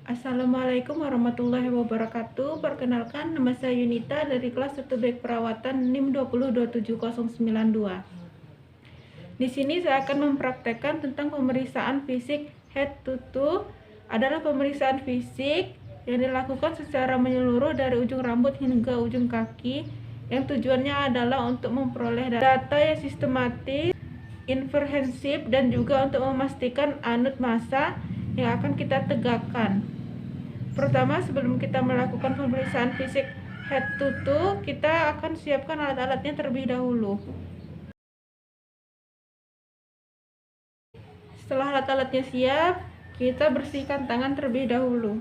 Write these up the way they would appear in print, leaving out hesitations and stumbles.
Assalamualaikum warahmatullahi wabarakatuh. Perkenalkan, nama saya Yunita dari kelas 1B Perawatan NIM 2027092. Di sini saya akan mempraktekkan tentang pemeriksaan fisik head to toe. Adalah pemeriksaan fisik yang dilakukan secara menyeluruh dari ujung rambut hingga ujung kaki, yang tujuannya adalah untuk memperoleh data yang sistematis, komprehensif, dan juga untuk memastikan anut massa yang akan kita tegakkan. Pertama, sebelum kita melakukan pemeriksaan fisik head to toe, kita akan siapkan alat-alatnya terlebih dahulu. Setelah alat-alatnya siap, kita bersihkan tangan terlebih dahulu.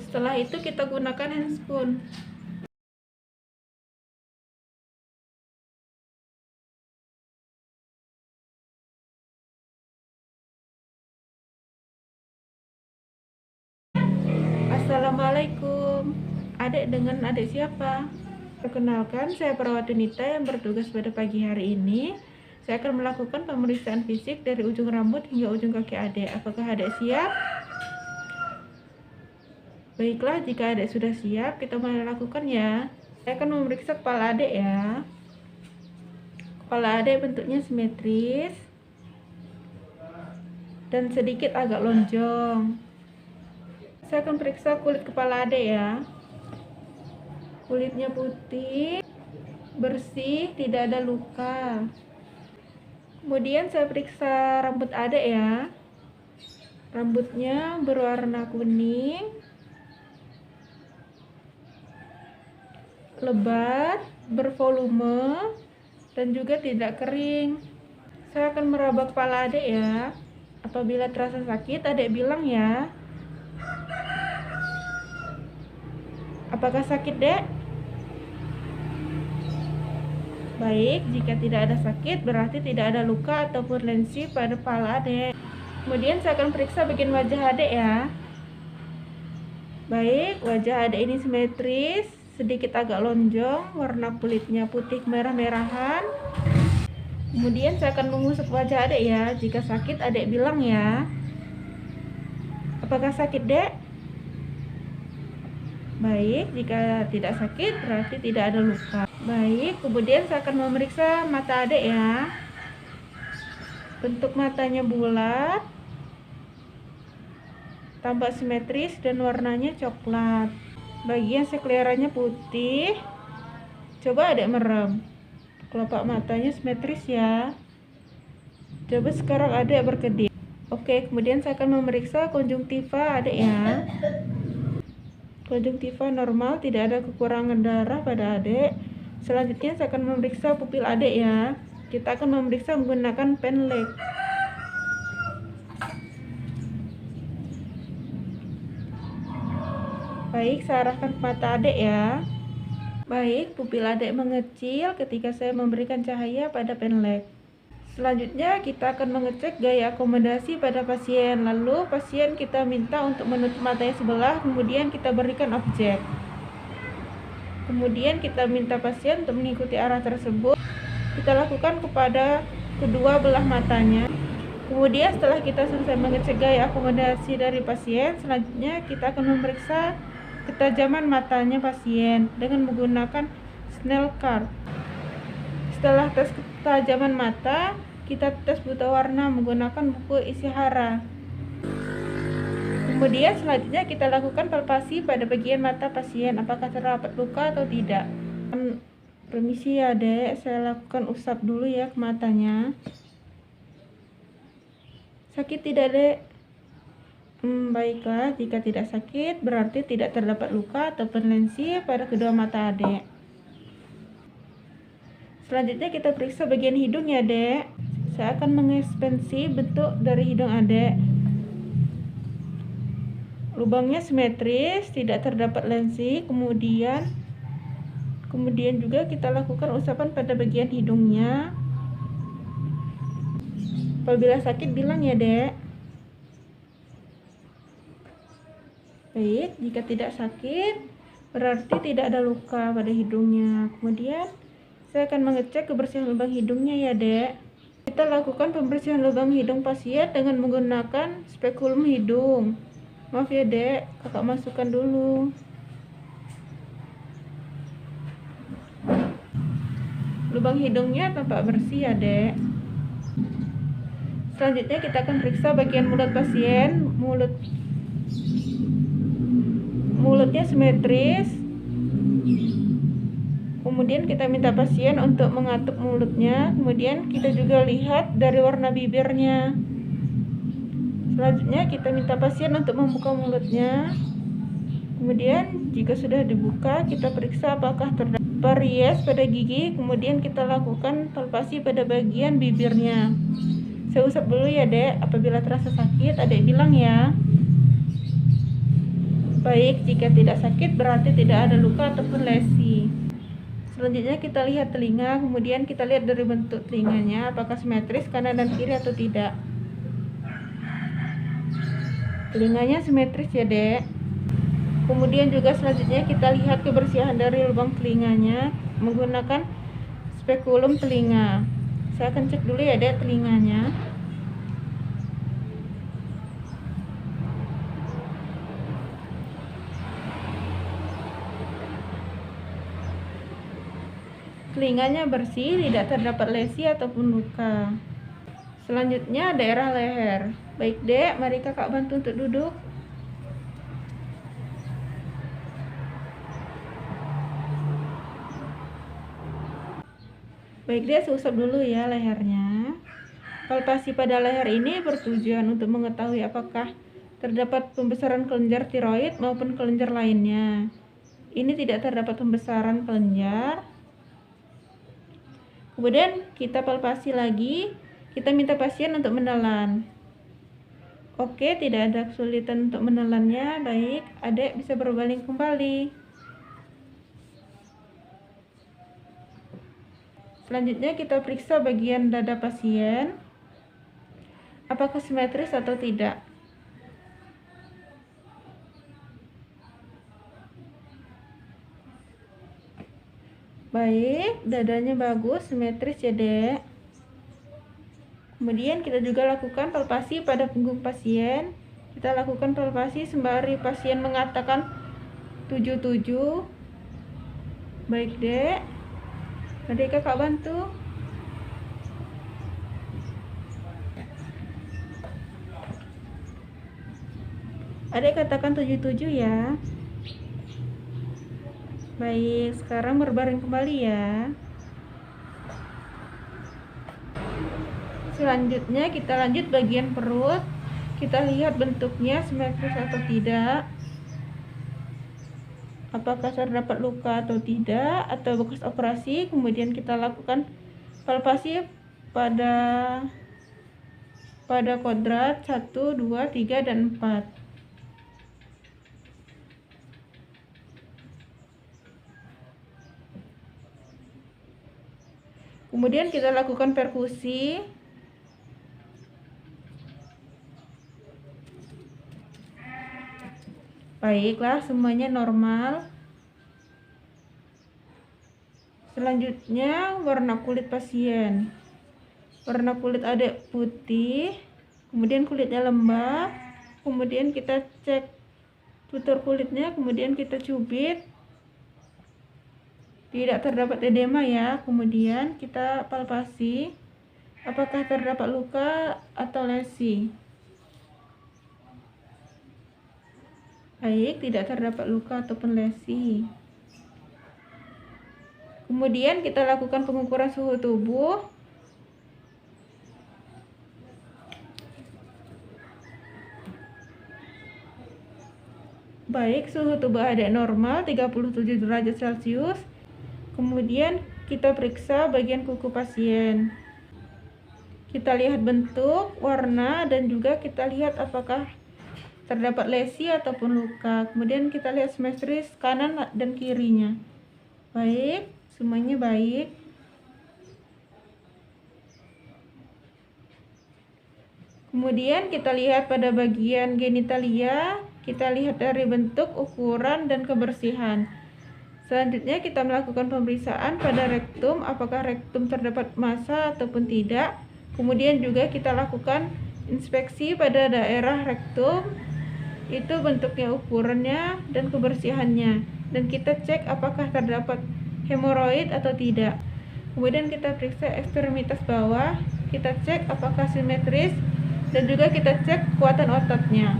Setelah itu kita gunakan handscoon. Assalamualaikum. Adik dengan adik siapa? Perkenalkan, saya perawat Yunita yang bertugas pada pagi hari ini. Saya akan melakukan pemeriksaan fisik dari ujung rambut hingga ujung kaki adik. Apakah adik siap? Baiklah, jika adik sudah siap, kita mulai lakukan ya. Saya akan memeriksa kepala adik ya. Kepala adik bentuknya simetris dan sedikit agak lonjong. Saya akan periksa kulit kepala adik ya. Kulitnya putih, bersih, tidak ada luka. Kemudian saya periksa rambut adik ya. Rambutnya berwarna kuning, lebat, bervolume, dan juga tidak kering. Saya akan meraba kepala adik ya. Apabila terasa sakit, adik bilang ya. Apakah sakit, Dek? Baik, jika tidak ada sakit berarti tidak ada luka ataupun lensi pada kepala adik. Kemudian saya akan periksa bagian wajah adik ya. Baik, wajah adik ini simetris, sedikit agak lonjong, warna kulitnya putih merah-merahan. Kemudian saya akan mengusap wajah adik ya. Jika sakit adik bilang ya. Apakah sakit, Dek? Baik, jika tidak sakit berarti tidak ada luka. Baik, kemudian saya akan memeriksa mata adik ya. Bentuk matanya bulat, tampak simetris, dan warnanya coklat. Bagian sekeliharannya putih. Coba adik merem. Kelopak matanya simetris ya. Coba sekarang adik berkedip. Oke, kemudian saya akan memeriksa konjungtiva adik ya. Konjungtiva normal, tidak ada kekurangan darah pada adik. Selanjutnya saya akan memeriksa pupil adik ya. Kita akan memeriksa menggunakan penlek. Baik, saya arahkan ke mata adik ya. Baik, pupil adik mengecil ketika saya memberikan cahaya pada penlek. Selanjutnya kita akan mengecek gaya akomodasi pada pasien. Lalu pasien kita minta untuk menutup matanya sebelah, kemudian kita berikan objek. Kemudian kita minta pasien untuk mengikuti arah tersebut. Kita lakukan kepada kedua belah matanya. Kemudian setelah kita selesai mengecek gaya akomodasi dari pasien, selanjutnya kita akan memeriksa ketajaman matanya pasien dengan menggunakan Snell card. Setelah tes ketajaman mata, kita tes buta warna menggunakan buku Ishihara. Kemudian selanjutnya kita lakukan palpasi pada bagian mata pasien, apakah terdapat luka atau tidak. Permisi ya, Dek, saya lakukan usap dulu ya ke matanya. Sakit tidak, Dek? Baiklah, jika tidak sakit berarti tidak terdapat luka ataupun lensi pada kedua mata adik. Selanjutnya kita periksa bagian hidung ya, Dek. Saya akan mengekspansi bentuk dari hidung adik. Lubangnya simetris, tidak terdapat lensi. Kemudian Kemudian juga kita lakukan usapan pada bagian hidungnya. Apabila sakit bilang ya, Dek. Baik, jika tidak sakit berarti tidak ada luka pada hidungnya. Kemudian saya akan mengecek kebersihan lubang hidungnya ya, Dek. Kita lakukan pembersihan lubang hidung pasien dengan menggunakan spekulum hidung. Maaf ya, Dek, kakak masukkan dulu. Lubang hidungnya tampak bersih ya, Dek. Selanjutnya kita akan periksa bagian mulut pasien. Mulutnya simetris. Kemudian kita minta pasien untuk mengatup mulutnya. Kemudian kita juga lihat dari warna bibirnya. Selanjutnya kita minta pasien untuk membuka mulutnya. Kemudian jika sudah dibuka, kita periksa apakah terdapat karies pada gigi. Kemudian kita lakukan palpasi pada bagian bibirnya. Saya usap dulu ya, Dek. Apabila terasa sakit, Adek bilang ya. Baik, jika tidak sakit berarti tidak ada luka ataupun lesi. Selanjutnya kita lihat telinga. Kemudian kita lihat dari bentuk telinganya, apakah simetris kanan dan kiri atau tidak. Telinganya simetris ya, Dek. Kemudian juga selanjutnya kita lihat kebersihan dari lubang telinganya menggunakan spekulum telinga. Saya akan cek dulu ya, Dek, telinganya. Telinganya bersih, tidak terdapat lesi ataupun luka. Selanjutnya daerah leher. Baik, Dek, mari kakak bantu untuk duduk. Baik, Dek, saya usap dulu ya lehernya. Palpasi pada leher ini bertujuan untuk mengetahui apakah terdapat pembesaran kelenjar tiroid maupun kelenjar lainnya. Ini tidak terdapat pembesaran kelenjar. Kemudian kita palpasi lagi, kita minta pasien untuk menelan. Oke, tidak ada kesulitan untuk menelannya. Baik, Adek bisa berbaling kembali. Selanjutnya kita periksa bagian dada pasien, apakah simetris atau tidak. Baik, dadanya bagus, simetris ya, Dek. Kemudian kita juga lakukan palpasi pada punggung pasien. Kita lakukan palpasi sembari pasien mengatakan 77. Baik, Dek. Mari kakak bantu. Adek katakan 77 ya. Baik, sekarang berbaring kembali ya. Selanjutnya kita lanjut bagian perut. Kita lihat bentuknya simetris atau tidak. Apakah terdapat luka atau tidak, atau bekas operasi. Kemudian kita lakukan palpasi pada kodrat 1, 2, 3, dan 4. Kemudian kita lakukan perkusi. Baiklah, semuanya normal. Selanjutnya warna kulit pasien. Warna kulit Adek putih, kemudian kulitnya lembab. Kemudian kita cek tutur kulitnya, kemudian kita cubit. Tidak terdapat edema ya. Kemudian kita palpasi apakah terdapat luka atau lesi. Baik, tidak terdapat luka ataupun lesi. Kemudian kita lakukan pengukuran suhu tubuh. Baik, suhu tubuh Adek normal 37 derajat Celcius. Kemudian kita periksa bagian kuku pasien. Kita lihat bentuk, warna, dan juga kita lihat apakah terdapat lesi ataupun luka. Kemudian kita lihat simetris kanan dan kirinya. Baik, semuanya baik. Kemudian kita lihat pada bagian genitalia, kita lihat dari bentuk, ukuran, dan kebersihan. Selanjutnya kita melakukan pemeriksaan pada rektum, apakah rektum terdapat massa ataupun tidak. Kemudian juga kita lakukan inspeksi pada daerah rektum, itu bentuknya, ukurannya, dan kebersihannya. Dan kita cek apakah terdapat hemoroid atau tidak. Kemudian kita periksa ekstremitas bawah, kita cek apakah simetris, dan juga kita cek kekuatan ototnya.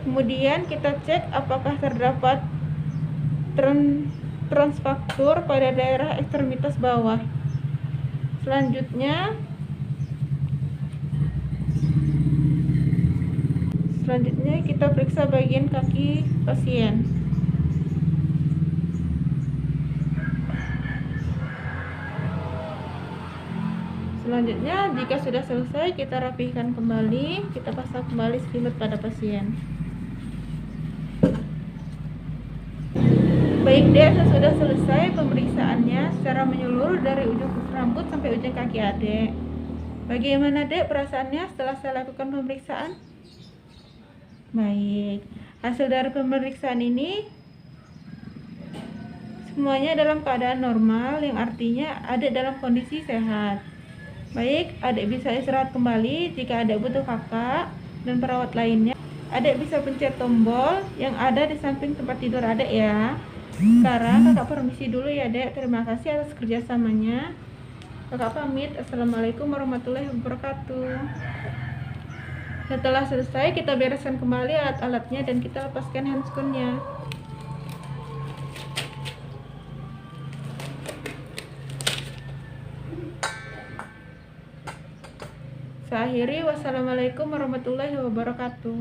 Kemudian kita cek apakah terdapat transfraktur pada daerah ekstremitas bawah. Selanjutnya kita periksa bagian kaki pasien. Selanjutnya, jika sudah selesai, kita rapihkan kembali, kita pasang kembali selimut pada pasien. Baik Dek, sudah selesai pemeriksaannya secara menyeluruh dari ujung rambut sampai ujung kaki Adek. Bagaimana Dek perasaannya setelah saya lakukan pemeriksaan? Baik, hasil dari pemeriksaan ini semuanya dalam keadaan normal, yang artinya Adek dalam kondisi sehat. Baik, Adek bisa istirahat kembali. Jika Adek butuh kakak dan perawat lainnya, Adek bisa pencet tombol yang ada di samping tempat tidur Adek ya. Sekarang kakak permisi dulu ya Dek. Terima kasih atas kerjasamanya. Kakak pamit. Assalamualaikum warahmatullahi wabarakatuh. Setelah selesai, kita bereskan kembali alat-alatnya dan kita lepaskan handscoon-nya. Saya akhiri. Wassalamualaikum warahmatullahi wabarakatuh.